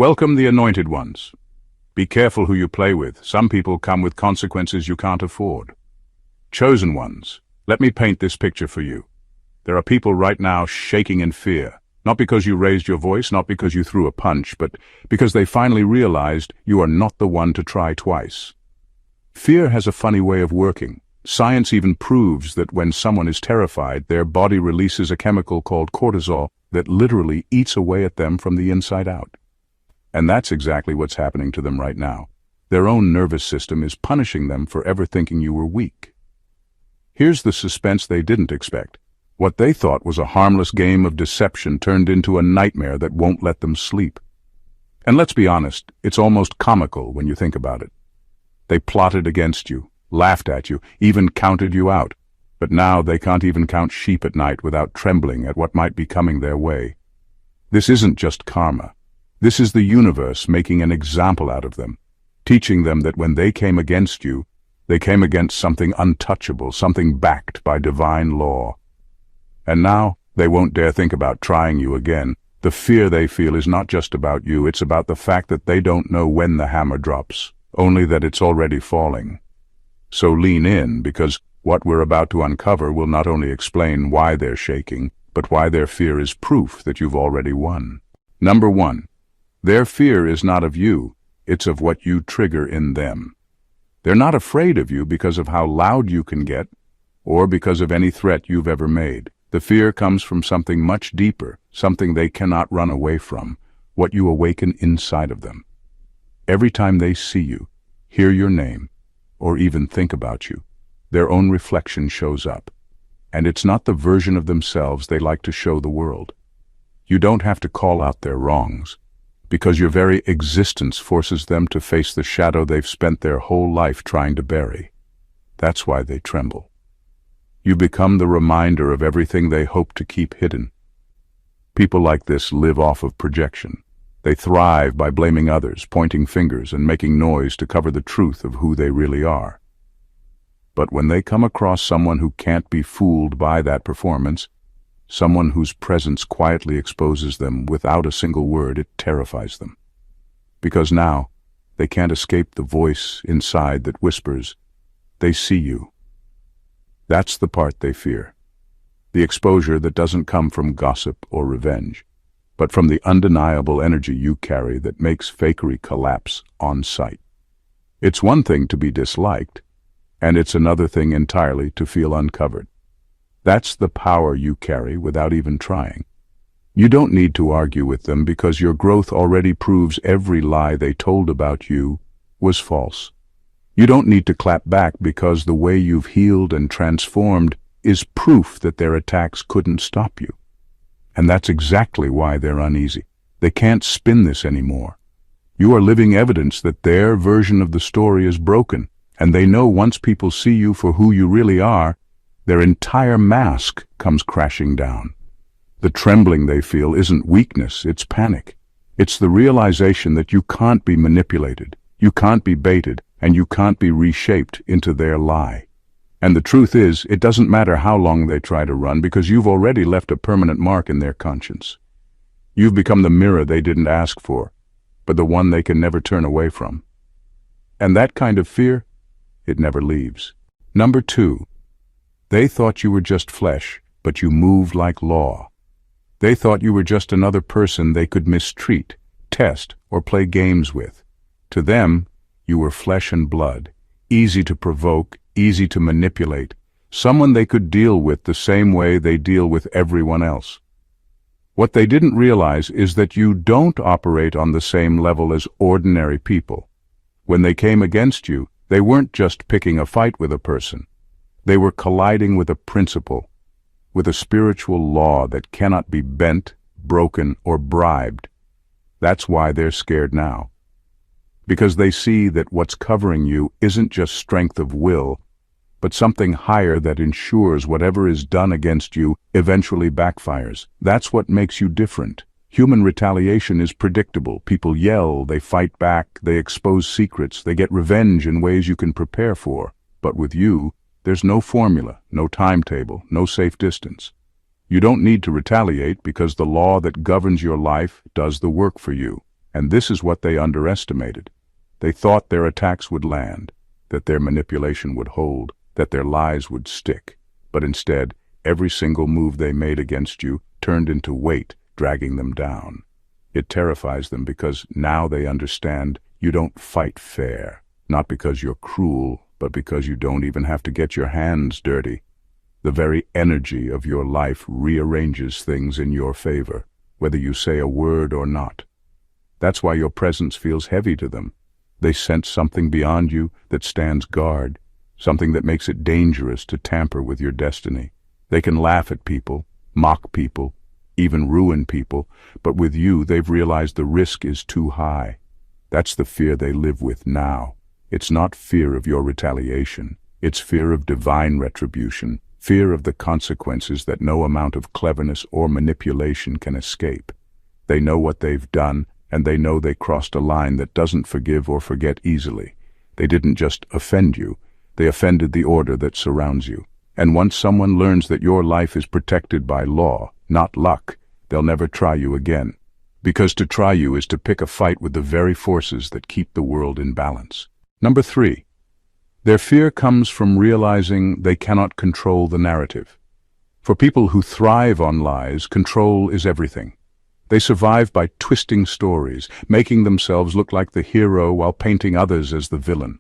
Welcome the anointed ones. Be careful who you play with. Some people come with consequences you can't afford. Chosen ones, let me paint this picture for you. There are people right now shaking in fear, not because you raised your voice, not because you threw a punch, but because they finally realized you are not the one to try twice. Fear has a funny way of working. Science even proves that when someone is terrified, their body releases a chemical called cortisol that literally eats away at them from the inside out. And that's exactly what's happening to them right now. Their own nervous system is punishing them for ever thinking you were weak. Here's the suspense they didn't expect. What they thought was a harmless game of deception turned into a nightmare that won't let them sleep. And let's be honest, it's almost comical when you think about it. They plotted against you, laughed at you, even counted you out. But now they can't even count sheep at night without trembling at what might be coming their way. This isn't just karma. This is the universe making an example out of them, teaching them that when they came against you, they came against something untouchable, something backed by divine law. And now they won't dare think about trying you again. The fear they feel is not just about you, it's about the fact that they don't know when the hammer drops, only that it's already falling. So lean in, because what we're about to uncover will not only explain why they're shaking, but why their fear is proof that you've already won. Number 1. Their fear is not of you, it's of what you trigger in them. They're not afraid of you because of how loud you can get, or because of any threat you've ever made. The fear comes from something much deeper, something they cannot run away from, what you awaken inside of them. Every time they see you, hear your name, or even think about you, their own reflection shows up. And it's not the version of themselves they like to show the world. You don't have to call out their wrongs, because your very existence forces them to face the shadow they've spent their whole life trying to bury. That's why they tremble. You become the reminder of everything they hope to keep hidden. People like this live off of projection. They thrive by blaming others, pointing fingers, and making noise to cover the truth of who they really are. But when they come across someone who can't be fooled by that performance, someone whose presence quietly exposes them without a single word, it terrifies them. Because now, they can't escape the voice inside that whispers, they see you. That's the part they fear. The exposure that doesn't come from gossip or revenge, but from the undeniable energy you carry that makes fakery collapse on sight. It's one thing to be disliked, and it's another thing entirely to feel uncovered. That's the power you carry without even trying. You don't need to argue with them because your growth already proves every lie they told about you was false. You don't need to clap back because the way you've healed and transformed is proof that their attacks couldn't stop you. And that's exactly why they're uneasy. They can't spin this anymore. You are living evidence that their version of the story is broken, and they know once people see you for who you really are, their entire mask comes crashing down. The trembling they feel isn't weakness, it's panic. It's the realization that you can't be manipulated, you can't be baited, and you can't be reshaped into their lie. And the truth is, it doesn't matter how long they try to run because you've already left a permanent mark in their conscience. You've become the mirror they didn't ask for, but the one they can never turn away from. And that kind of fear, it never leaves. Number 2. They thought you were just flesh, but you moved like law. They thought you were just another person they could mistreat, test, or play games with. To them, you were flesh and blood, easy to provoke, easy to manipulate, someone they could deal with the same way they deal with everyone else. What they didn't realize is that you don't operate on the same level as ordinary people. When they came against you, they weren't just picking a fight with a person. They were colliding with a principle, with a spiritual law that cannot be bent, broken, or bribed. That's why they're scared now. Because they see that what's covering you isn't just strength of will, but something higher that ensures whatever is done against you eventually backfires. That's what makes you different. Human retaliation is predictable. People yell, they fight back, they expose secrets, they get revenge in ways you can prepare for. But with you, there's no formula, no timetable, no safe distance. You don't need to retaliate because the law that governs your life does the work for you. And this is what they underestimated. They thought their attacks would land, that their manipulation would hold, that their lies would stick. But instead, every single move they made against you turned into weight, dragging them down. It terrifies them because now they understand you don't fight fair, not because you're cruel, but because you don't even have to get your hands dirty. The very energy of your life rearranges things in your favor, whether you say a word or not. That's why your presence feels heavy to them. They sense something beyond you that stands guard, something that makes it dangerous to tamper with your destiny. They can laugh at people, mock people, even ruin people, but with you they've realized the risk is too high. That's the fear they live with now. It's not fear of your retaliation. It's fear of divine retribution, fear of the consequences that no amount of cleverness or manipulation can escape. They know what they've done, and they know they crossed a line that doesn't forgive or forget easily. They didn't just offend you, they offended the order that surrounds you. And once someone learns that your life is protected by law, not luck, they'll never try you again. Because to try you is to pick a fight with the very forces that keep the world in balance. Number 3. Their fear comes from realizing they cannot control the narrative. For people who thrive on lies, control is everything. They survive by twisting stories, making themselves look like the hero while painting others as the villain.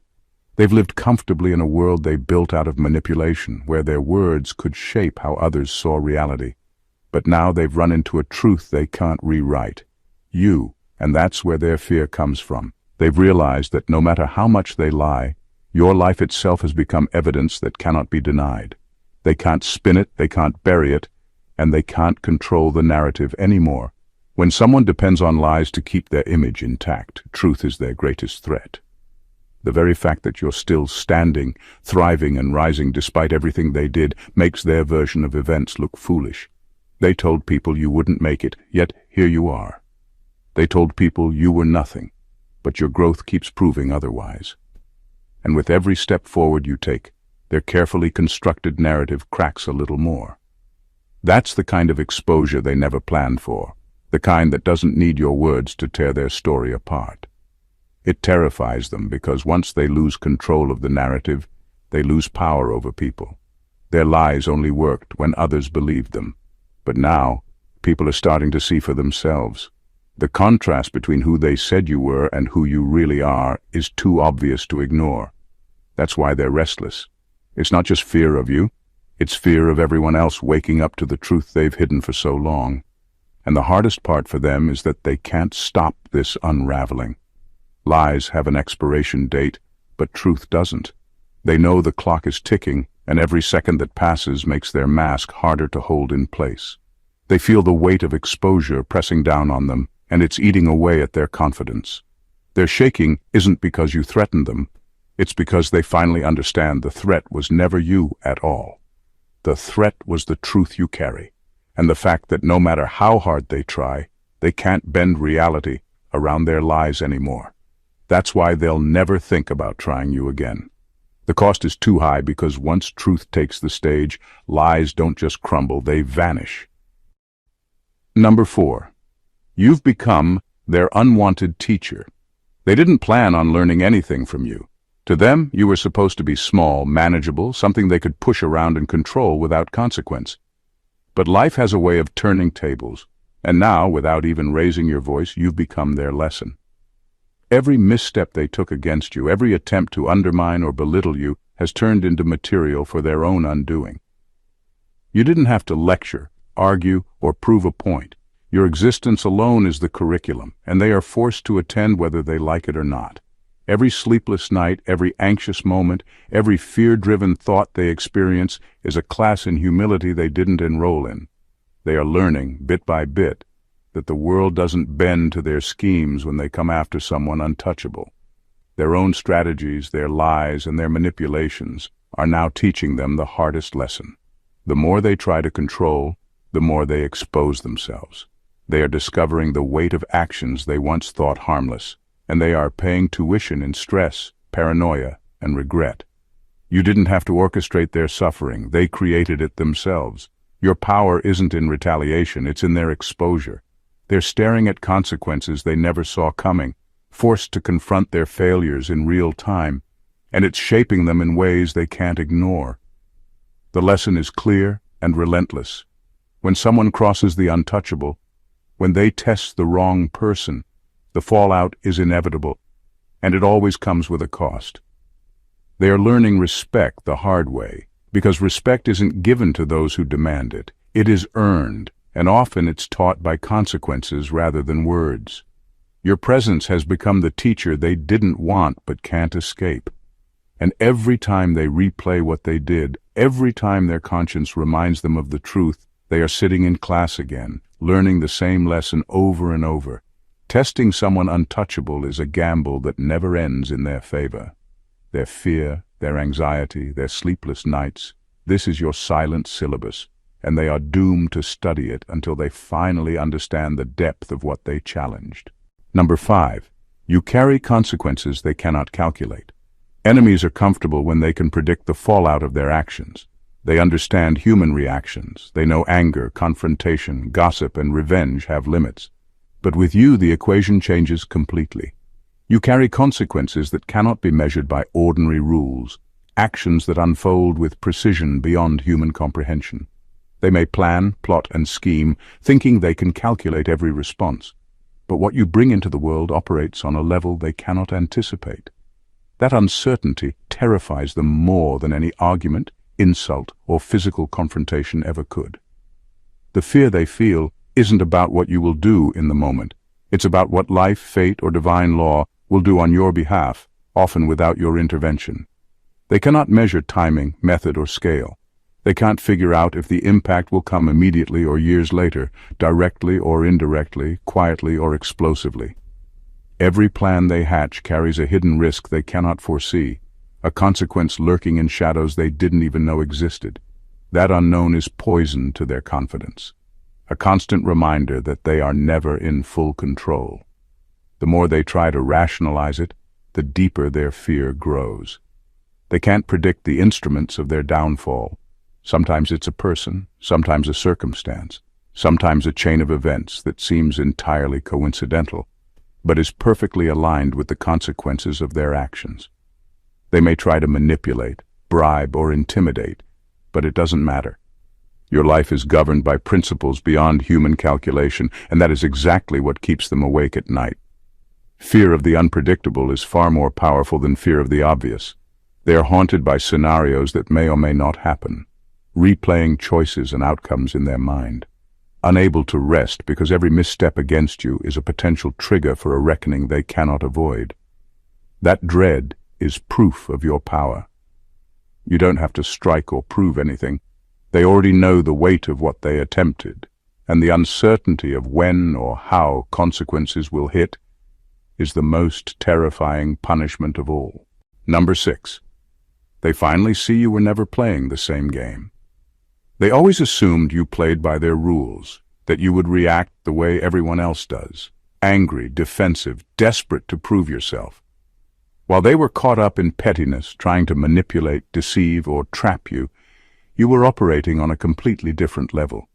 They've lived comfortably in a world they built out of manipulation, where their words could shape how others saw reality. But now they've run into a truth they can't rewrite. You, and that's where their fear comes from. They've realized that no matter how much they lie, your life itself has become evidence that cannot be denied. They can't spin it, they can't bury it, and they can't control the narrative anymore. When someone depends on lies to keep their image intact, truth is their greatest threat. The very fact that you're still standing, thriving and rising despite everything they did makes their version of events look foolish. They told people you wouldn't make it, yet here you are. They told people you were nothing, but your growth keeps proving otherwise. And with every step forward you take, their carefully constructed narrative cracks a little more. That's the kind of exposure they never planned for, the kind that doesn't need your words to tear their story apart. It terrifies them because once they lose control of the narrative, they lose power over people. Their lies only worked when others believed them. But now, people are starting to see for themselves. The contrast between who they said you were and who you really are is too obvious to ignore. That's why they're restless. It's not just fear of you, it's fear of everyone else waking up to the truth they've hidden for so long. And the hardest part for them is that they can't stop this unraveling. Lies have an expiration date, but truth doesn't. They know the clock is ticking, and every second that passes makes their mask harder to hold in place. They feel the weight of exposure pressing down on them, and it's eating away at their confidence. Their shaking isn't because you threatened them. It's because they finally understand the threat was never you at all. The threat was the truth you carry, and the fact that no matter how hard they try, they can't bend reality around their lies anymore. That's why they'll never think about trying you again. The cost is too high because once truth takes the stage, lies don't just crumble, they vanish. Number 4. You've become their unwanted teacher. They didn't plan on learning anything from you. To them, you were supposed to be small, manageable, something they could push around and control without consequence. But life has a way of turning tables, and now, without even raising your voice, you've become their lesson. Every misstep they took against you, every attempt to undermine or belittle you, has turned into material for their own undoing. You didn't have to lecture, argue, or prove a point. Your existence alone is the curriculum, and they are forced to attend whether they like it or not. Every sleepless night, every anxious moment, every fear-driven thought they experience is a class in humility they didn't enroll in. They are learning, bit by bit, that the world doesn't bend to their schemes when they come after someone untouchable. Their own strategies, their lies, and their manipulations are now teaching them the hardest lesson. The more they try to control, the more they expose themselves. They are discovering the weight of actions they once thought harmless, and they are paying tuition in stress, paranoia, and regret. You didn't have to orchestrate their suffering, they created it themselves. Your power isn't in retaliation, it's in their exposure. They're staring at consequences they never saw coming, forced to confront their failures in real time, and it's shaping them in ways they can't ignore. The lesson is clear and relentless. When someone crosses the untouchable, when they test the wrong person, the fallout is inevitable, and it always comes with a cost. They are learning respect the hard way, because respect isn't given to those who demand it. It is earned, and often it's taught by consequences rather than words. Your presence has become the teacher they didn't want but can't escape. And every time they replay what they did, every time their conscience reminds them of the truth, they are sitting in class again, learning the same lesson over and over. Testing someone untouchable is a gamble that never ends in their favor. Their fear, their anxiety, their sleepless nights, this is your silent syllabus, and they are doomed to study it until they finally understand the depth of what they challenged. Number 5. You carry consequences they cannot calculate. Enemies are comfortable when they can predict the fallout of their actions. They understand human reactions. They know anger, confrontation, gossip, and revenge have limits. But with you, the equation changes completely. You carry consequences that cannot be measured by ordinary rules, actions that unfold with precision beyond human comprehension. They may plan, plot, and scheme, thinking they can calculate every response. But what you bring into the world operates on a level they cannot anticipate. That uncertainty terrifies them more than any argument, insult, or physical confrontation ever could. The fear they feel isn't about what you will do in the moment. It's about what life, fate, or divine law will do on your behalf, often without your intervention. They cannot measure timing, method, or scale. They can't figure out if the impact will come immediately or years later, directly or indirectly, quietly or explosively. Every plan they hatch carries a hidden risk they cannot foresee, a consequence lurking in shadows they didn't even know existed. That unknown is poison to their confidence, a constant reminder that they are never in full control. The more they try to rationalize it, the deeper their fear grows. They can't predict the instruments of their downfall. Sometimes it's a person, sometimes a circumstance, sometimes a chain of events that seems entirely coincidental, but is perfectly aligned with the consequences of their actions. They may try to manipulate, bribe, or intimidate, but it doesn't matter. Your life is governed by principles beyond human calculation, and that is exactly what keeps them awake at night. Fear of the unpredictable is far more powerful than fear of the obvious. They are haunted by scenarios that may or may not happen, replaying choices and outcomes in their mind, unable to rest because every misstep against you is a potential trigger for a reckoning they cannot avoid. That dread is proof of your power. You don't have to strike or prove anything. They already know the weight of what they attempted, and the uncertainty of when or how consequences will hit is the most terrifying punishment of all. Number 6. They finally see you were never playing the same game. They always assumed you played by their rules, that you would react the way everyone else does, angry, defensive, desperate to prove yourself. While they were caught up in pettiness, trying to manipulate, deceive, or trap you, you were operating on a completely different level.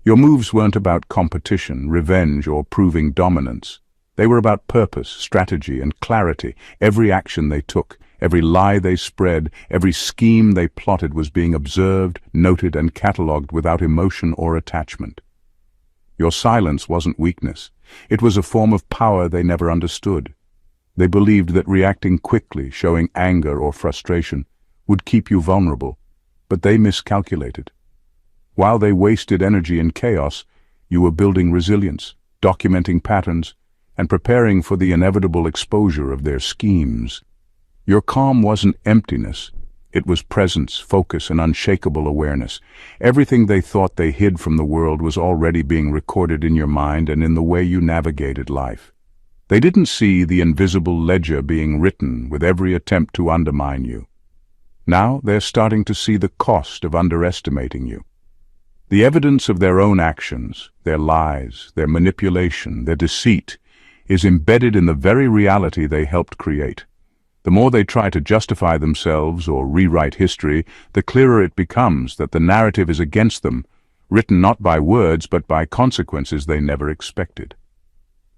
Your moves weren't about competition, revenge, or proving dominance. They were about purpose, strategy, and clarity. Every action they took, every lie they spread, every scheme they plotted was being observed, noted, and catalogued without emotion or attachment. Your silence wasn't weakness. It was a form of power they never understood. They believed that reacting quickly, showing anger or frustration, would keep you vulnerable, but they miscalculated. While they wasted energy in chaos, you were building resilience, documenting patterns, and preparing for the inevitable exposure of their schemes. Your calm wasn't emptiness. It was presence, focus, and unshakable awareness. Everything they thought they hid from the world was already being recorded in your mind and in the way you navigated life. They didn't see the invisible ledger being written with every attempt to undermine you. Now they're starting to see the cost of underestimating you. The evidence of their own actions, their lies, their manipulation, their deceit, is embedded in the very reality they helped create. The more they try to justify themselves or rewrite history, the clearer it becomes that the narrative is against them written not by words but by consequences they never expected.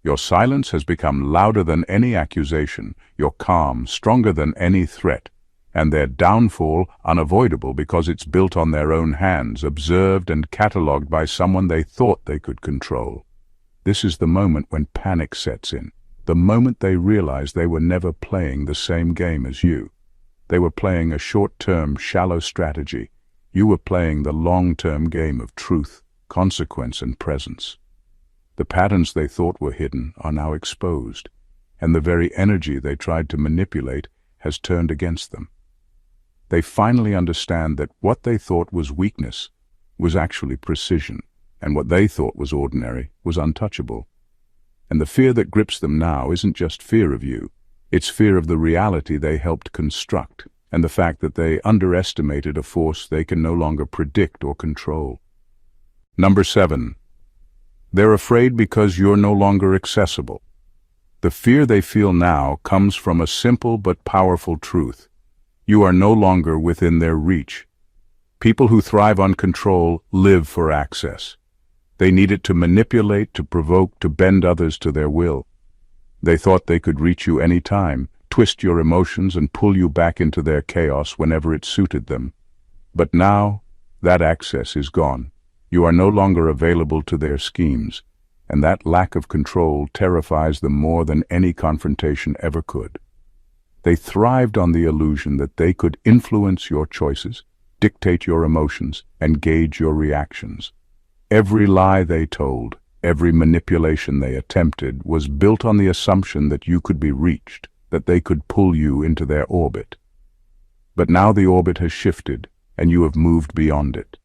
Your silence has become louder than any accusation, your calm stronger than any threat, and their downfall unavoidable because it's built on their own hands, observed and catalogued by someone they thought they could control. This is the moment when panic sets in, the moment they realize they were never playing the same game as you. They were playing a short-term, shallow strategy. You were playing the long-term game of truth, consequence, and presence. The patterns they thought were hidden are now exposed, and the very energy they tried to manipulate has turned against them. They finally understand that what they thought was weakness was actually precision, and what they thought was ordinary was untouchable. And the fear that grips them now isn't just fear of you, it's fear of the reality they helped construct, and the fact that they underestimated a force they can no longer predict or control. Number 7. They're afraid because you're no longer accessible. The fear they feel now comes from a simple but powerful truth. You are no longer within their reach. People who thrive on control live for access. They need it to manipulate, to provoke, to bend others to their will. They thought they could reach you any time, twist your emotions and pull you back into their chaos whenever it suited them. But now, that access is gone. You are no longer available to their schemes, and that lack of control terrifies them more than any confrontation ever could. They thrived on the illusion that they could influence your choices, dictate your emotions, and gauge your reactions. Every lie they told, every manipulation they attempted was built on the assumption that you could be reached, that they could pull you into their orbit. But now the orbit has shifted, and you have moved beyond it.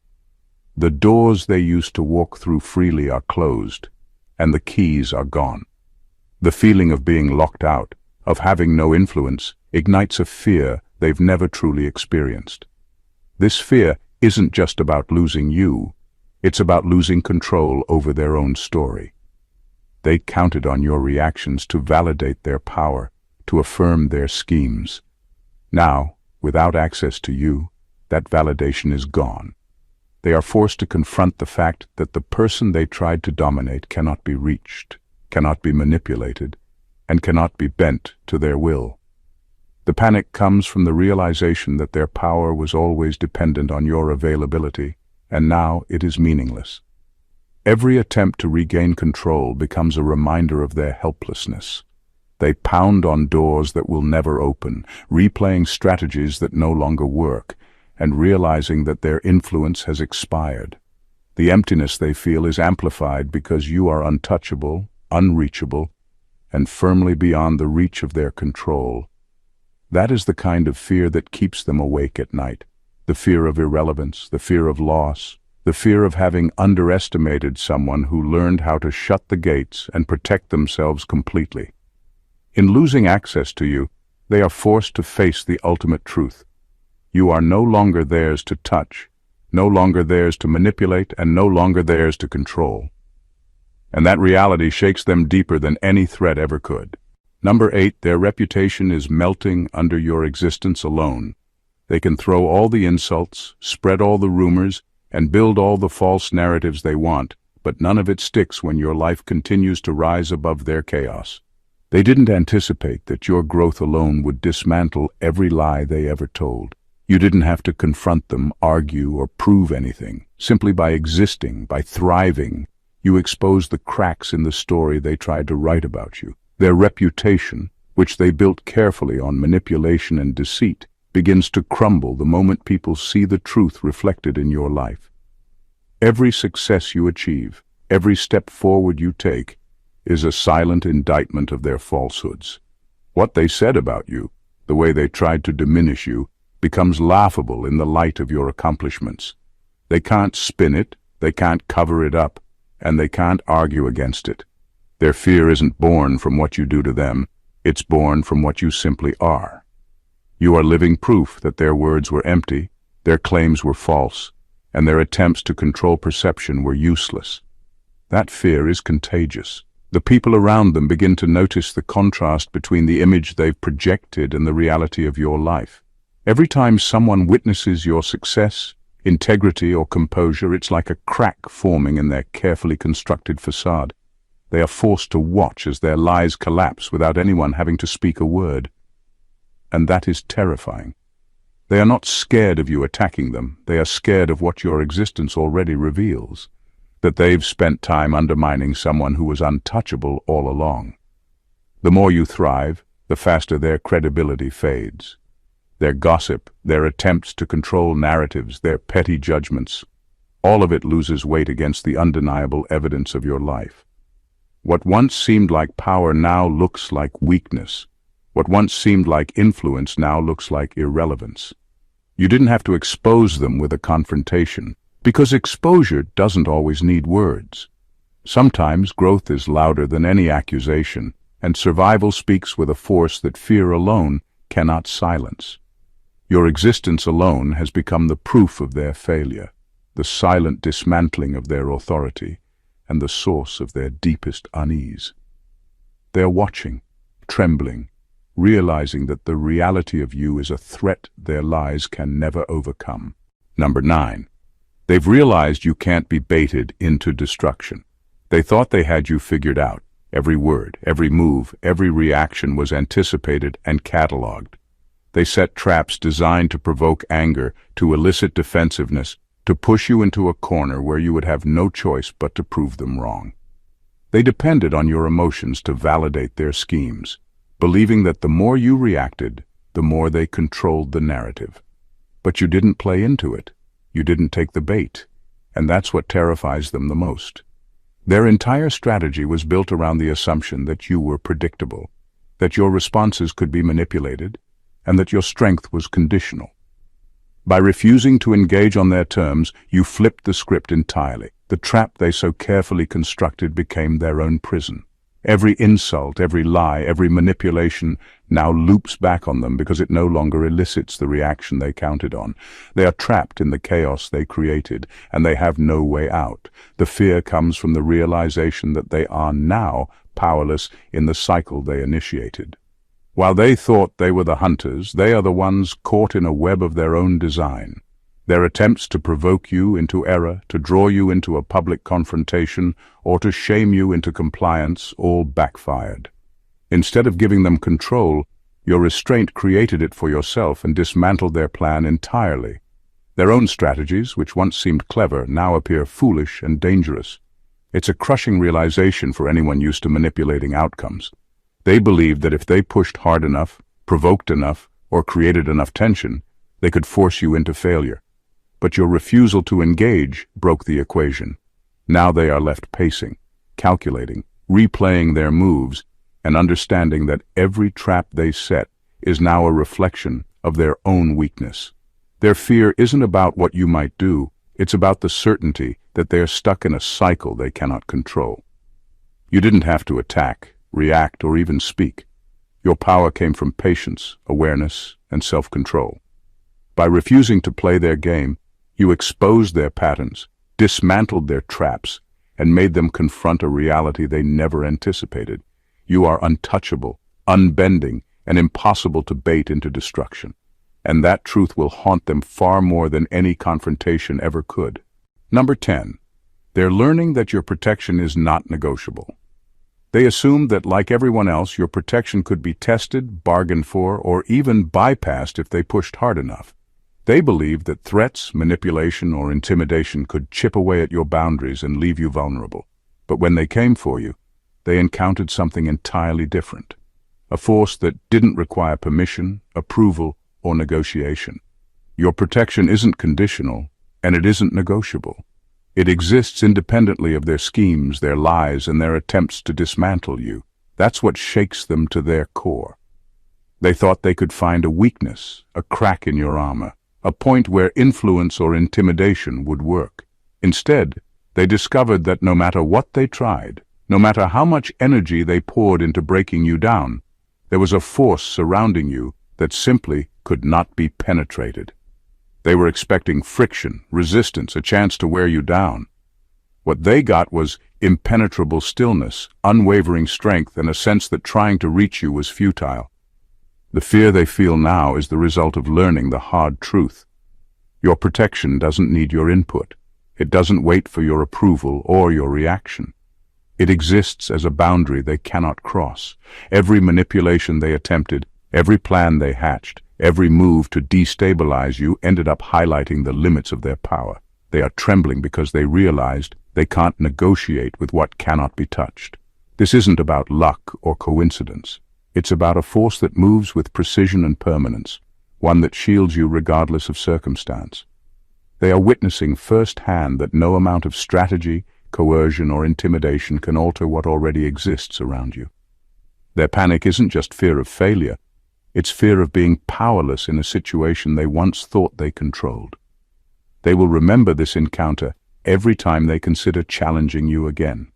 The doors they used to walk through freely are closed, and the keys are gone. The feeling of being locked out, of having no influence, ignites a fear they've never truly experienced. This fear isn't just about losing you, it's about losing control over their own story. They counted on your reactions to validate their power, to affirm their schemes. Now, without access to you, that validation is gone. They are forced to confront the fact that the person they tried to dominate cannot be reached, cannot be manipulated, and cannot be bent to their will. The panic comes from the realization that their power was always dependent on your availability, and now it is meaningless. Every attempt to regain control becomes a reminder of their helplessness. They pound on doors that will never open, replaying strategies that no longer work, and realizing that their influence has expired. The emptiness they feel is amplified because you are untouchable, unreachable, and firmly beyond the reach of their control. That is the kind of fear that keeps them awake at night. The fear of irrelevance, the fear of loss, the fear of having underestimated someone who learned how to shut the gates and protect themselves completely. In losing access to you, they are forced to face the ultimate truth. You are no longer theirs to touch, no longer theirs to manipulate, and no longer theirs to control. And that reality shakes them deeper than any threat ever could. Number 8, their reputation is melting under your existence alone. They can throw all the insults, spread all the rumors, and build all the false narratives they want, but none of it sticks when your life continues to rise above their chaos. They didn't anticipate that your growth alone would dismantle every lie they ever told. You didn't have to confront them, argue, or prove anything. Simply by existing, by thriving, you exposed the cracks in the story they tried to write about you. Their reputation, which they built carefully on manipulation and deceit, begins to crumble the moment people see the truth reflected in your life. Every success you achieve, every step forward you take, is a silent indictment of their falsehoods. What they said about you, the way they tried to diminish you, becomes laughable in the light of your accomplishments. They can't spin it, they can't cover it up, and they can't argue against it. Their fear isn't born from what you do to them, it's born from what you simply are. You are living proof that their words were empty, their claims were false, and their attempts to control perception were useless. That fear is contagious. The people around them begin to notice the contrast between the image they've projected and the reality of your life. Every time someone witnesses your success, integrity, or composure. It's like a crack forming in their carefully constructed facade. They are forced to watch as their lies collapse without anyone having to speak a word. And that is terrifying. They are not scared of you attacking them. They are scared of what your existence already reveals. That they've spent time undermining someone who was untouchable all along. The more you thrive, the faster their credibility fades. Their gossip, their attempts to control narratives, their petty judgments, all of it loses weight against the undeniable evidence of your life. What once seemed like power now looks like weakness. What once seemed like influence now looks like irrelevance. You didn't have to expose them with a confrontation, because exposure doesn't always need words. Sometimes growth is louder than any accusation, and survival speaks with a force that fear alone cannot silence. Your existence alone has become the proof of their failure, the silent dismantling of their authority, and the source of their deepest unease. They are watching, trembling, realizing that the reality of you is a threat their lies can never overcome. Number 9. They've realized you can't be baited into destruction. They thought they had you figured out. Every word, every move, every reaction was anticipated and cataloged. They set traps designed to provoke anger, to elicit defensiveness, to push you into a corner where you would have no choice but to prove them wrong. They depended on your emotions to validate their schemes, believing that the more you reacted, the more they controlled the narrative. But you didn't play into it. You didn't take the bait. And that's what terrifies them the most. Their entire strategy was built around the assumption that you were predictable, that your responses could be manipulated, and that your strength was conditional. By refusing to engage on their terms, you flipped the script entirely. The trap they so carefully constructed became their own prison. Every insult, every lie, every manipulation now loops back on them because it no longer elicits the reaction they counted on. They are trapped in the chaos they created, and they have no way out. The fear comes from the realization that they are now powerless in the cycle they initiated. While they thought they were the hunters, they are the ones caught in a web of their own design. Their attempts to provoke you into error, to draw you into a public confrontation, or to shame you into compliance, all backfired. Instead of giving them control, your restraint created it for yourself and dismantled their plan entirely. Their own strategies, which once seemed clever, now appear foolish and dangerous. It's a crushing realization for anyone used to manipulating outcomes. They believed that if they pushed hard enough, provoked enough, or created enough tension, they could force you into failure. But your refusal to engage broke the equation. Now they are left pacing, calculating, replaying their moves, and understanding that every trap they set is now a reflection of their own weakness. Their fear isn't about what you might do, it's about the certainty that they are stuck in a cycle they cannot control. You didn't have to attack, react, or even speak. Your power came from patience, awareness, and self-control. By refusing to play their game, you exposed their patterns, dismantled their traps, and made them confront a reality they never anticipated. You are untouchable, unbending, and impossible to bait into destruction. And that truth will haunt them far more than any confrontation ever could. Number 10. They're learning that your protection is not negotiable. They assumed that, like everyone else, your protection could be tested, bargained for, or even bypassed if they pushed hard enough. They believed that threats, manipulation, or intimidation could chip away at your boundaries and leave you vulnerable. But when they came for you, they encountered something entirely different. A force that didn't require permission, approval, or negotiation. Your protection isn't conditional, and it isn't negotiable. It exists independently of their schemes, their lies, and their attempts to dismantle you. That's what shakes them to their core. They thought they could find a weakness, a crack in your armor, a point where influence or intimidation would work. Instead, they discovered that no matter what they tried, no matter how much energy they poured into breaking you down, there was a force surrounding you that simply could not be penetrated. They were expecting friction, resistance, a chance to wear you down. What they got was impenetrable stillness, unwavering strength, and a sense that trying to reach you was futile. The fear they feel now is the result of learning the hard truth. Your protection doesn't need your input. It doesn't wait for your approval or your reaction. It exists as a boundary they cannot cross. Every manipulation they attempted, every plan they hatched, every move to destabilize you ended up highlighting the limits of their power. They are trembling because they realized they can't negotiate with what cannot be touched. This isn't about luck or coincidence. It's about a force that moves with precision and permanence, one that shields you regardless of circumstance. They are witnessing firsthand that no amount of strategy, coercion, or intimidation can alter what already exists around you. Their panic isn't just fear of failure, it's fear of being powerless in a situation they once thought they controlled. They will remember this encounter every time they consider challenging you again.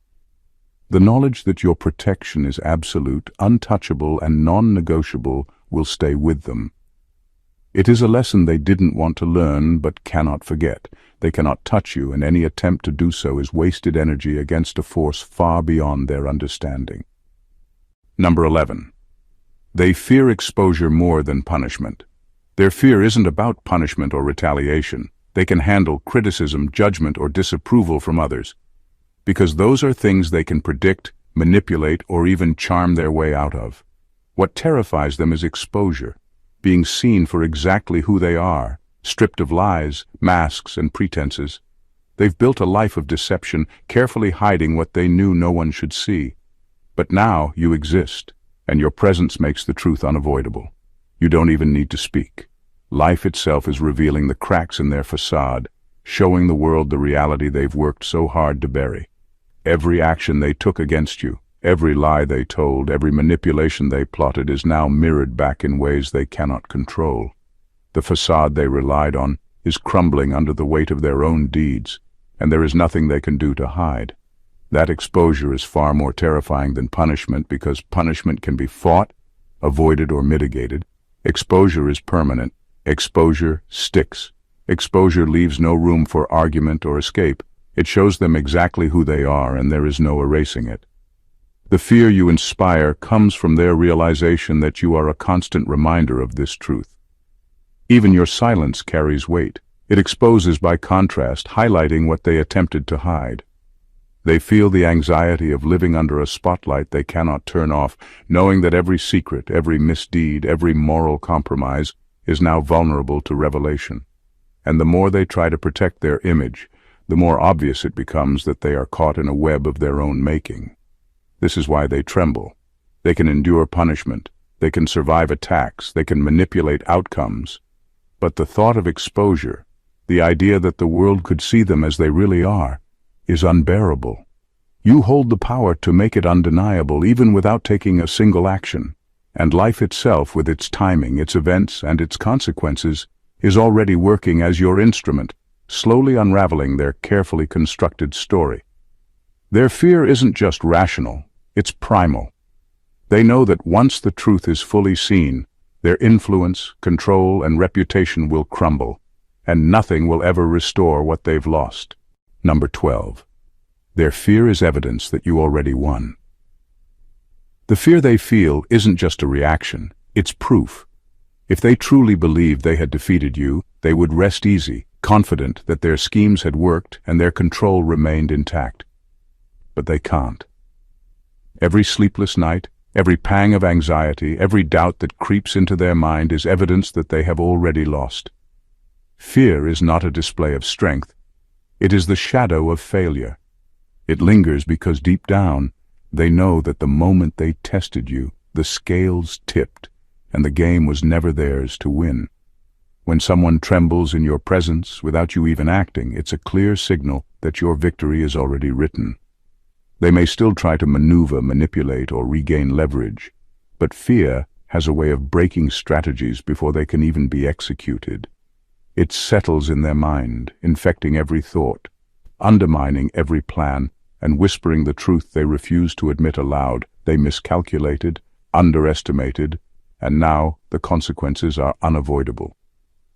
The knowledge that your protection is absolute, untouchable, and non-negotiable will stay with them. It is a lesson they didn't want to learn but cannot forget. They cannot touch you, and any attempt to do so is wasted energy against a force far beyond their understanding. Number 11. They fear exposure more than punishment. Their fear isn't about punishment or retaliation. They can handle criticism, judgment, or disapproval from others, because those are things they can predict, manipulate, or even charm their way out of. What terrifies them is exposure, being seen for exactly who they are, stripped of lies, masks, and pretenses. They've built a life of deception, carefully hiding what they knew no one should see. But now you exist, and your presence makes the truth unavoidable. You don't even need to speak. Life itself is revealing the cracks in their facade, showing the world the reality they've worked so hard to bury. Every action they took against you, every lie they told, every manipulation they plotted is now mirrored back in ways they cannot control. The facade they relied on is crumbling under the weight of their own deeds, and there is nothing they can do to hide. That exposure is far more terrifying than punishment, because punishment can be fought, avoided, or mitigated. Exposure is permanent. Exposure sticks. Exposure leaves no room for argument or escape. It shows them exactly who they are, and there is no erasing it. The fear you inspire comes from their realization that you are a constant reminder of this truth. Even your silence carries weight. It exposes by contrast, highlighting what they attempted to hide. They feel the anxiety of living under a spotlight they cannot turn off, knowing that every secret, every misdeed, every moral compromise is now vulnerable to revelation. And the more they try to protect their image, the more obvious it becomes that they are caught in a web of their own making. This is why they tremble. They can endure punishment, they can survive attacks, they can manipulate outcomes. But the thought of exposure, the idea that the world could see them as they really are, is unbearable. You hold the power to make it undeniable, even without taking a single action. And life itself, with its timing, its events, and its consequences, is already working as your instrument, slowly unraveling their carefully constructed story. Their fear isn't just rational, it's primal. They know that once the truth is fully seen, their influence, control, and reputation will crumble, and nothing will ever restore what they've lost. Number 12. Their fear is evidence that you already won. The fear they feel isn't just a reaction, it's proof. If they truly believed they had defeated you, they would rest easy, confident that their schemes had worked and their control remained intact. But they can't. Every sleepless night, every pang of anxiety, every doubt that creeps into their mind is evidence that they have already lost. Fear is not a display of strength. It is the shadow of failure. It lingers because deep down, they know that the moment they tested you, the scales tipped, and the game was never theirs to win. When someone trembles in your presence without you even acting, it's a clear signal that your victory is already written. They may still try to maneuver, manipulate, or regain leverage, but fear has a way of breaking strategies before they can even be executed. It settles in their mind, infecting every thought, undermining every plan, and whispering the truth they refuse to admit aloud. They miscalculated, underestimated, and now the consequences are unavoidable.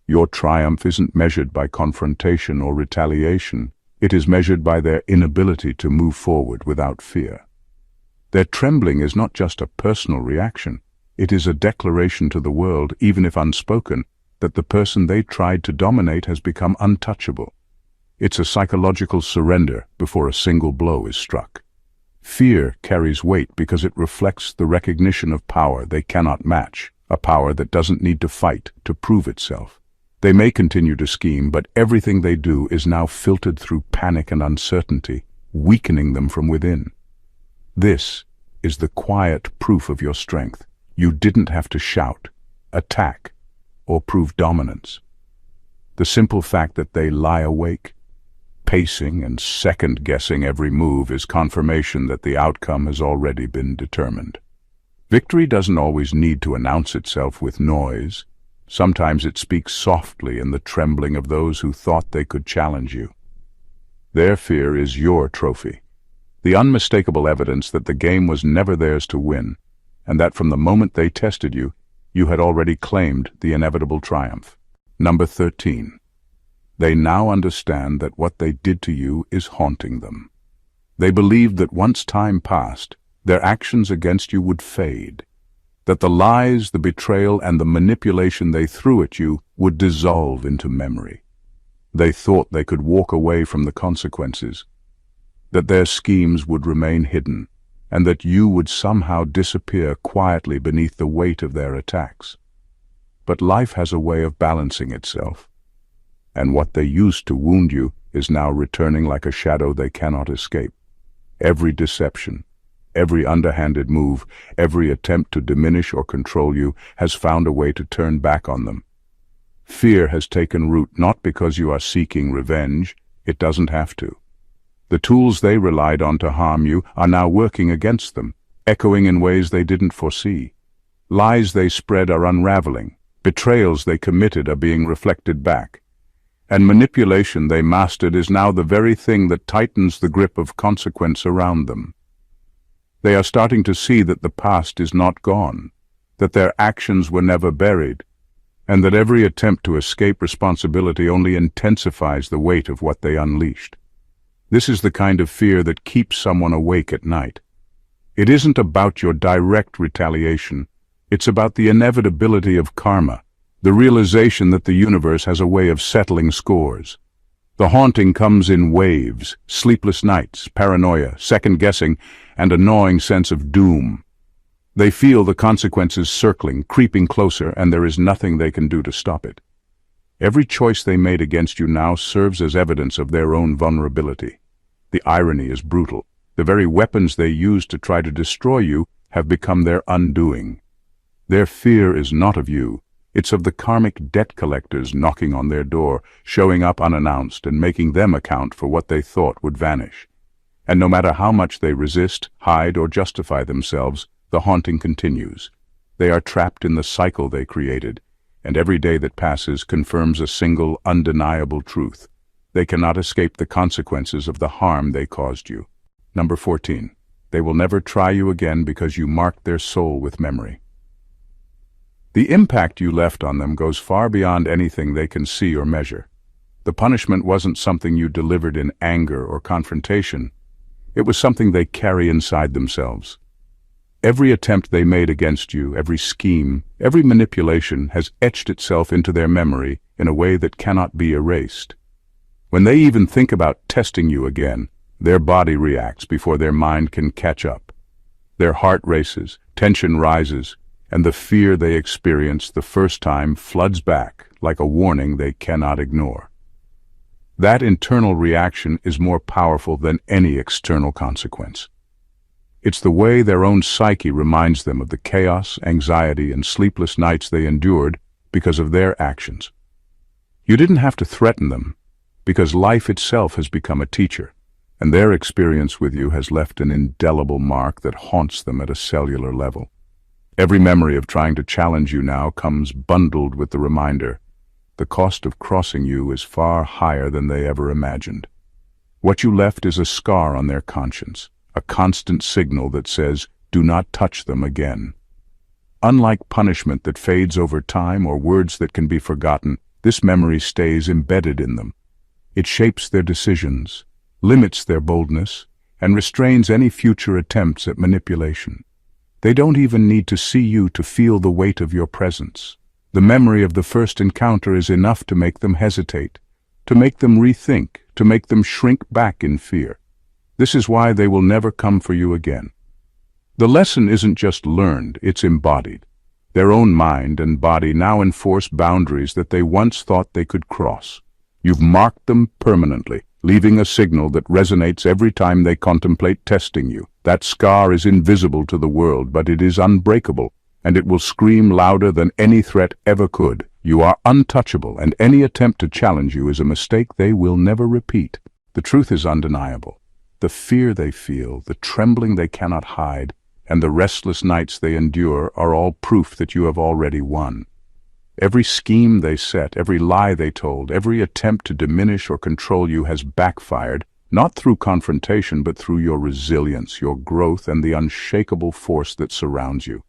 Your triumph isn't measured by confrontation or retaliation. It is measured by their inability to move forward without fear. Their trembling is not just a personal reaction. It is a declaration to the world, even if unspoken, that the person they tried to dominate has become untouchable. It's a psychological surrender before a single blow is struck. Fear carries weight because it reflects the recognition of power they cannot match, a power that doesn't need to fight to prove itself. They may continue to scheme, but everything they do is now filtered through panic and uncertainty, weakening them from within. This is the quiet proof of your strength. You didn't have to shout, attack, or prove dominance. The simple fact that they lie awake, pacing and second-guessing every move is confirmation that the outcome has already been determined. Victory doesn't always need to announce itself with noise. Sometimes it speaks softly in the trembling of those who thought they could challenge you. Their fear is your trophy, the unmistakable evidence that the game was never theirs to win, and that from the moment they tested you, you had already claimed the inevitable triumph. Number 13. They now understand that what they did to you is haunting them. They believed that once time passed, their actions against you would fade, that the lies, the betrayal, and the manipulation they threw at you would dissolve into memory. They thought they could walk away from the consequences, that their schemes would remain hidden, and that you would somehow disappear quietly beneath the weight of their attacks. But life has a way of balancing itself, and what they used to wound you is now returning like a shadow they cannot escape. Every deception, every underhanded move, every attempt to diminish or control you has found a way to turn back on them. Fear has taken root not because you are seeking revenge, it doesn't have to. The tools they relied on to harm you are now working against them, echoing in ways they didn't foresee. Lies they spread are unraveling, betrayals they committed are being reflected back, and manipulation they mastered is now the very thing that tightens the grip of consequence around them. They are starting to see that the past is not gone, that their actions were never buried, and that every attempt to escape responsibility only intensifies the weight of what they unleashed. This is the kind of fear that keeps someone awake at night. It isn't about your direct retaliation. It's about the inevitability of karma, the realization that the universe has a way of settling scores. The haunting comes in waves, sleepless nights, paranoia, second-guessing, and a gnawing sense of doom. They feel the consequences circling, creeping closer, and there is nothing they can do to stop it. Every choice they made against you now serves as evidence of their own vulnerability. The irony is brutal. The very weapons they used to try to destroy you have become their undoing. Their fear is not of you. It's of the karmic debt collectors knocking on their door, showing up unannounced and making them account for what they thought would vanish. And no matter how much they resist, hide, or justify themselves, the haunting continues. They are trapped in the cycle they created, and every day that passes confirms a single, undeniable truth. They cannot escape the consequences of the harm they caused you. Number 14. They will never try you again because you marked their soul with memory. The impact you left on them goes far beyond anything they can see or measure. The punishment wasn't something you delivered in anger or confrontation. It was something they carry inside themselves. Every attempt they made against you, every scheme, every manipulation has etched itself into their memory in a way that cannot be erased. When they even think about testing you again, their body reacts before their mind can catch up. Their heart races, tension rises, and the fear they experienced the first time floods back like a warning they cannot ignore. That internal reaction is more powerful than any external consequence. It's the way their own psyche reminds them of the chaos, anxiety, and sleepless nights they endured because of their actions. You didn't have to threaten them, because life itself has become a teacher, and their experience with you has left an indelible mark that haunts them at a cellular level. Every memory of trying to challenge you now comes bundled with the reminder, the cost of crossing you is far higher than they ever imagined. What you left is a scar on their conscience, a constant signal that says, do not touch them again. Unlike punishment that fades over time or words that can be forgotten, this memory stays embedded in them. It shapes their decisions, limits their boldness, and restrains any future attempts at manipulation. They don't even need to see you to feel the weight of your presence. The memory of the first encounter is enough to make them hesitate, to make them rethink, to make them shrink back in fear. This is why they will never come for you again. The lesson isn't just learned, it's embodied. Their own mind and body now enforce boundaries that they once thought they could cross. You've marked them permanently, leaving a signal that resonates every time they contemplate testing you. That scar is invisible to the world, but it is unbreakable, and it will scream louder than any threat ever could. You are untouchable, and any attempt to challenge you is a mistake they will never repeat. The truth is undeniable. The fear they feel, the trembling they cannot hide, and the restless nights they endure are all proof that you have already won. Every scheme they set, every lie they told, every attempt to diminish or control you has backfired, not through confrontation but through your resilience, your growth, and the unshakable force that surrounds you.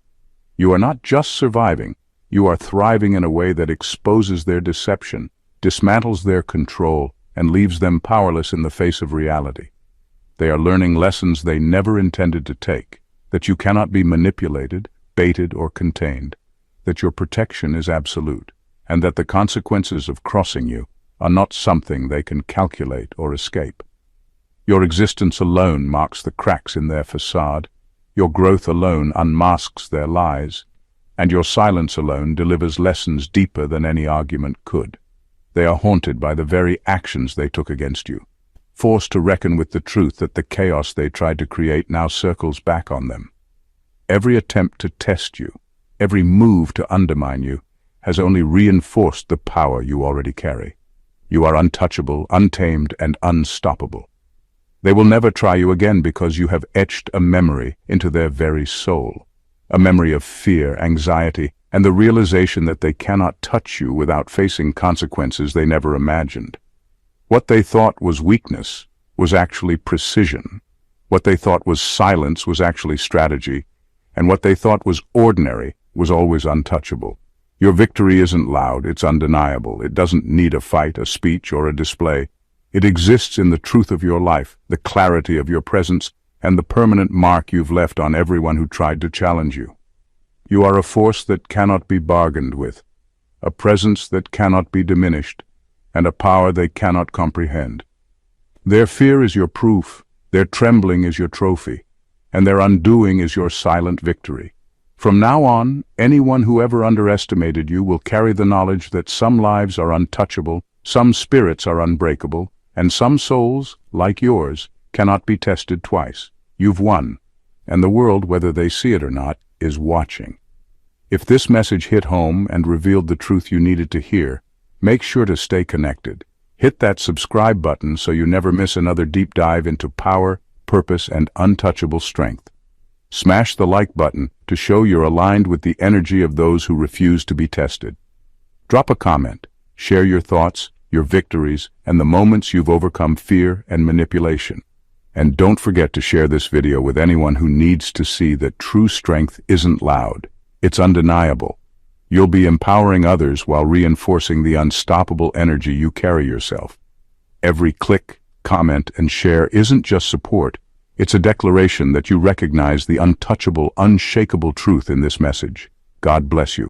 You are not just surviving, you are thriving in a way that exposes their deception, dismantles their control, and leaves them powerless in the face of reality. They are learning lessons they never intended to take, that you cannot be manipulated, baited, or contained, that your protection is absolute, and that the consequences of crossing you are not something they can calculate or escape. Your existence alone marks the cracks in their facade, your growth alone unmasks their lies, and your silence alone delivers lessons deeper than any argument could. They are haunted by the very actions they took against you, forced to reckon with the truth that the chaos they tried to create now circles back on them. Every attempt to test you, every move to undermine you, has only reinforced the power you already carry. You are untouchable, untamed, and unstoppable. They will never try you again because you have etched a memory into their very soul, a memory of fear, anxiety, and the realization that they cannot touch you without facing consequences they never imagined. What they thought was weakness was actually precision. What they thought was silence was actually strategy. And what they thought was ordinary was always untouchable. Your victory isn't loud, it's undeniable. It doesn't need a fight, a speech, or a display. It exists in the truth of your life, the clarity of your presence, and the permanent mark you've left on everyone who tried to challenge you. You are a force that cannot be bargained with, a presence that cannot be diminished, and a power they cannot comprehend. Their fear is your proof, their trembling is your trophy, and their undoing is your silent victory. From now on, anyone who ever underestimated you will carry the knowledge that some lives are untouchable, some spirits are unbreakable, and some souls, like yours, cannot be tested twice. You've won, and the world, whether they see it or not, is watching. If this message hit home and revealed the truth you needed to hear, make sure to stay connected. Hit that subscribe button so you never miss another deep dive into power, purpose, and untouchable strength. Smash the like button to show you're aligned with the energy of those who refuse to be tested. Drop a comment, share your thoughts, your victories, and the moments you've overcome fear and manipulation. And don't forget to share this video with anyone who needs to see that true strength isn't loud. It's undeniable. You'll be empowering others while reinforcing the unstoppable energy you carry yourself. Every click, comment, and share isn't just support. It's a declaration that you recognize the untouchable, unshakable truth in this message. God bless you.